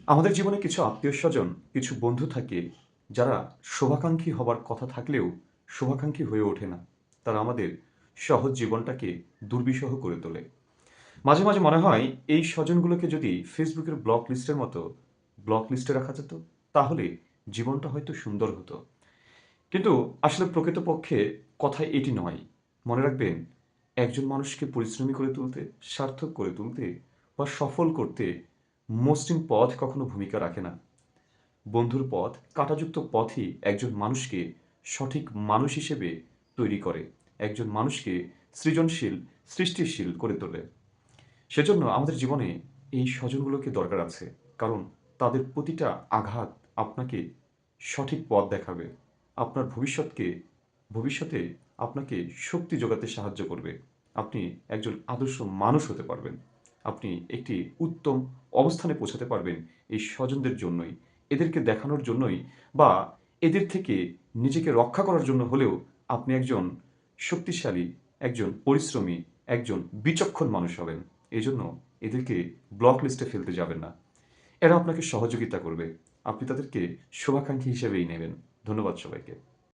আমাদের জীবনে কিছু আত্মীয়স্বজন, কিছু বন্ধু থাকে যারা শুভাকাঙ্ক্ষী হবার কথা থাকলেও শুভাকাঙ্ক্ষী হয়ে ওঠে না। তারা আমাদের সহজ জীবনটাকে দুর্বিষহ করে তোলে। মাঝে, মাঝে মনে হয় এই স্বজনগুলোকে যদি ফেসবুকের ব্লক লিস্টের মতো ব্লক লিস্টে রাখা যেত, তাহলে জীবনটা হয়তো সুন্দর হতো। কিন্তু আসলে প্রকৃতপক্ষে কথা এটি নয়। মনে রাখবেন, একজন মানুষকে পরিশ্রমী করে তুলতে, সার্থক করে তুলতে বা সফল করতে মসৃণ পথ কখনো ভূমিকা রাখে না। বন্ধুর পথ, কাঁটাযুক্ত পথই একজন মানুষকে সঠিক মানুষ হিসেবে তৈরি করে। একজন মানুষকে সৃজনশীল, সৃষ্টিশীল করে তোলে। সেজন্য আমাদের জীবনে এই স্বজনগুলোকে দরকার আছে। কারণ তাদের প্রতিটা আঘাত আপনাকে সঠিক পথ দেখাবে। আপনার ভবিষ্যতে আপনাকে শক্তি যোগাতে সাহায্য করবে। আপনি একজন আদর্শ মানুষ হতে পারবেন। আপনি একটি উত্তম অবস্থানে পৌঁছাতে পারবেন এই স্বজনদের জন্যই। এদেরকে দেখানোর জন্যই বা এদের থেকে নিজেকে রক্ষা করার জন্য হলেও আপনি একজন শক্তিশালী, একজন পরিশ্রমী, একজন বিচক্ষণ মানুষ হবেন। এজন্য এদেরকে ব্লক লিস্টে ফেলতে যাবেন না। এরা আপনাকে সহযোগিতা করবে। আপনি তাদেরকে শুভাকাঙ্ক্ষী হিসেবেই নেবেন। ধন্যবাদ সবাইকে।